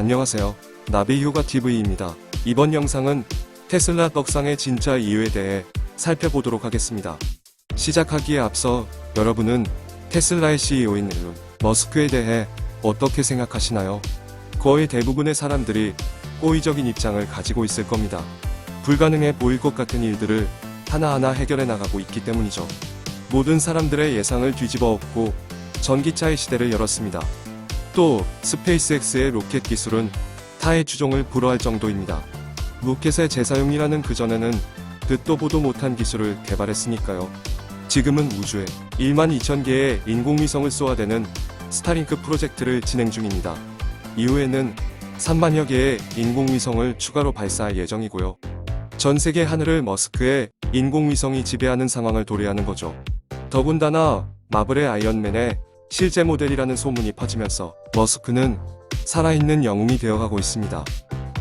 안녕하세요. 나비효과TV입니다. 이번 영상은 테슬라 떡상의 진짜 이유에 대해 살펴보도록 하겠습니다. 시작하기에 앞서 여러분은 테슬라의 CEO인 일론 머스크에 대해 어떻게 생각하시나요? 거의 대부분의 사람들이 호의적인 입장을 가지고 있을 겁니다. 불가능해 보일 것 같은 일들을 하나하나 해결해 나가고 있기 때문이죠. 모든 사람들의 예상을 뒤집어 엎고 전기차의 시대를 열었습니다. 또 스페이스X의 로켓 기술은 타의 추종을 불허할 정도입니다. 로켓의 재사용이라는 그전에는 듣도 보도 못한 기술을 개발했으니까요. 지금은 우주에 12,000개의 인공위성을 쏘아대는 스타링크 프로젝트를 진행 중입니다. 이후에는 3만여 개의 인공위성을 추가로 발사할 예정이고요. 전 세계 하늘을 머스크의 인공위성이 지배하는 상황을 도래하는 거죠. 더군다나 마블의 아이언맨의 실제 모델이라는 소문이 퍼지면서 머스크는 살아있는 영웅이 되어가고 있습니다.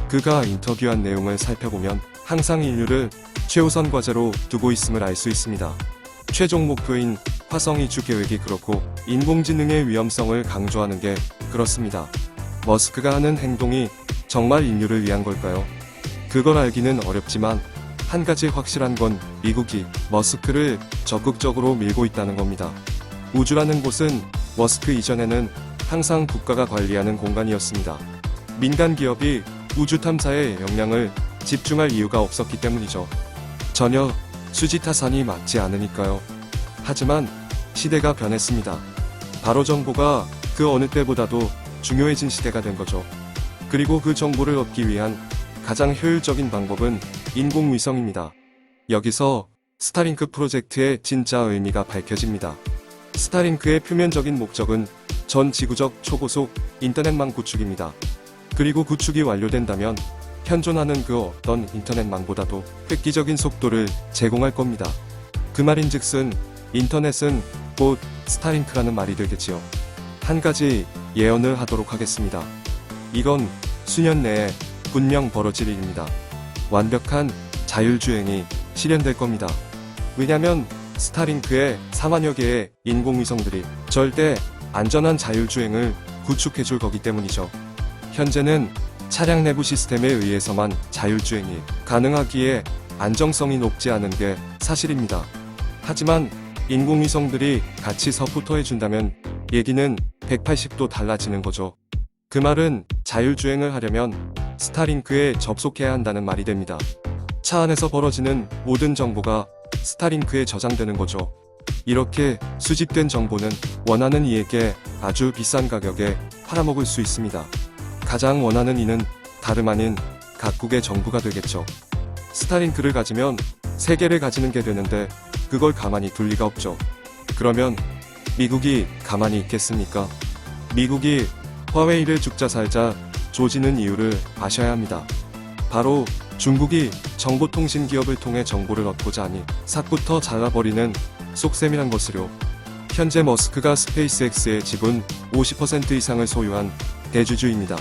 그가 인터뷰한 내용을 살펴보면 항상 인류를 최우선 과제로 두고 있음을 알 수 있습니다. 최종 목표인 화성 이주 계획이 그렇고 인공지능의 위험성을 강조하는 게 그렇습니다. 머스크가 하는 행동이 정말 인류를 위한 걸까요? 그걸 알기는 어렵지만 한 가지 확실한 건 미국이 머스크를 적극적으로 밀고 있다는 겁니다. 우주라는 곳은 머스크 이전에는 항상 국가가 관리하는 공간이었습니다. 민간 기업이 우주 탐사에 역량을 집중할 이유가 없었기 때문이죠. 전혀 수지타산이 맞지 않으니까요. 하지만 시대가 변했습니다. 바로 정보가 그 어느 때보다도 중요해진 시대가 된 거죠. 그리고 그 정보를 얻기 위한 가장 효율적인 방법은 인공위성입니다. 여기서 스타링크 프로젝트의 진짜 의미가 밝혀집니다. 스타링크의 표면적인 목적은 전 지구적 초고속 인터넷망 구축입니다. 그리고 구축이 완료된다면 현존하는 그 어떤 인터넷망보다도 획기적인 속도를 제공할 겁니다. 그 말인즉슨 인터넷은 곧 스타링크라는 말이 되겠지요. 한 가지 예언을 하도록 하겠습니다. 이건 수년 내에 분명 벌어질 일입니다. 완벽한 자율주행이 실현될 겁니다. 왜냐면 스타링크의 4만여 개의 인공위성들이 절대 안전한 자율주행을 구축해줄 거기 때문이죠. 현재는 차량 내부 시스템에 의해서만 자율주행이 가능하기에 안정성이 높지 않은 게 사실입니다. 하지만 인공위성들이 같이 서포터해준다면 얘기는 180도 달라지는 거죠. 그 말은 자율주행을 하려면 스타링크에 접속해야 한다는 말이 됩니다. 차 안에서 벌어지는 모든 정보가 스타링크에 저장되는 거죠. 이렇게 수집된 정보는 원하는 이에게 아주 비싼 가격에 팔아먹을 수 있습니다. 가장 원하는 이는 다름 아닌 각국의 정부가 되겠죠. 스타링크를 가지면 세계를 가지는 게 되는데 그걸 가만히 둘 리가 없죠. 그러면 미국이 가만히 있겠습니까? 미국이 화웨이를 죽자 살자 조지는 이유를 아셔야 합니다. 바로 중국이 정보통신 기업을 통해 정보를 얻고자 하니 삭부터 잘라버리는 속셈이란 것을요. 현재 머스크가 스페이스X의 지분 50% 이상을 소유한 대주주입니다.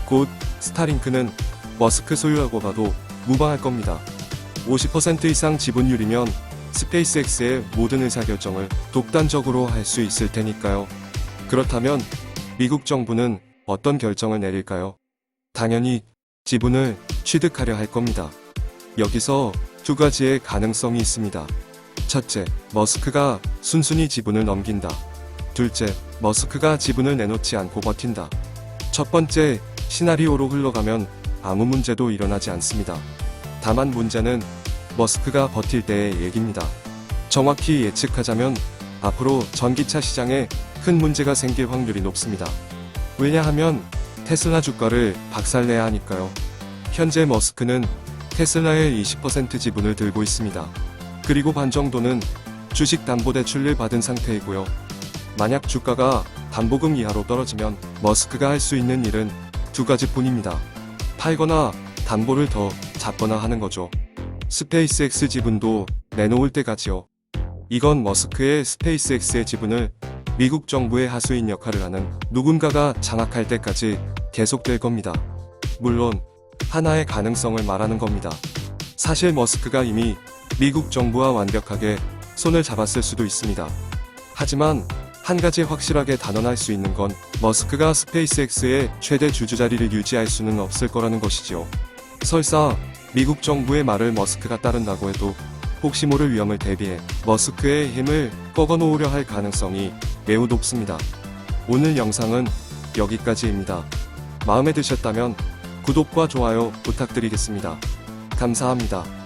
곧 스타링크는 머스크 소유라고 봐도 무방할 겁니다. 50% 이상 지분율이면 스페이스X의 모든 의사결정을 독단적으로 할 수 있을 테니까요. 그렇다면 미국 정부는 어떤 결정을 내릴까요? 당연히 지분을 취득하려 할 겁니다. 여기서 두 가지의 가능성이 있습니다. 첫째, 머스크가 순순히 지분을 넘긴다. 둘째, 머스크가 지분을 내놓지 않고 버틴다. 첫 번째 시나리오로 흘러가면 아무 문제도 일어나지 않습니다. 다만 문제는 머스크가 버틸 때의 얘기입니다. 정확히 예측하자면 앞으로 전기차 시장에 큰 문제가 생길 확률이 높습니다. 왜냐하면 테슬라 주가를 박살내야 하니까요. 현재 머스크는 테슬라의 20% 지분을 들고 있습니다. 그리고 반 정도는 주식담보대출을 받은 상태이고요. 만약 주가가 담보금 이하로 떨어지면 머스크가 할 수 있는 일은 두 가지뿐입니다. 팔거나 담보를 더 잡거나 하는 거죠. 스페이스X 지분도 내놓을 때까지요. 이건 머스크의 스페이스X의 지분을 미국 정부의 하수인 역할을 하는 누군가가 장악할 때까지 계속될 겁니다. 물론 하나의 가능성을 말하는 겁니다. 사실 머스크가 이미 미국 정부와 완벽하게 손을 잡았을 수도 있습니다. 하지만 한 가지 확실하게 단언할 수 있는 건 머스크가 스페이스X의 최대 주주 자리를 유지할 수는 없을 거라는 것이지요. 설사 미국 정부의 말을 머스크가 따른다고 해도 혹시 모를 위험을 대비해 머스크의 힘을 꺾어놓으려 할 가능성이 매우 높습니다. 오늘 영상은 여기까지입니다. 마음에 드셨다면 구독과 좋아요 부탁드리겠습니다. 감사합니다.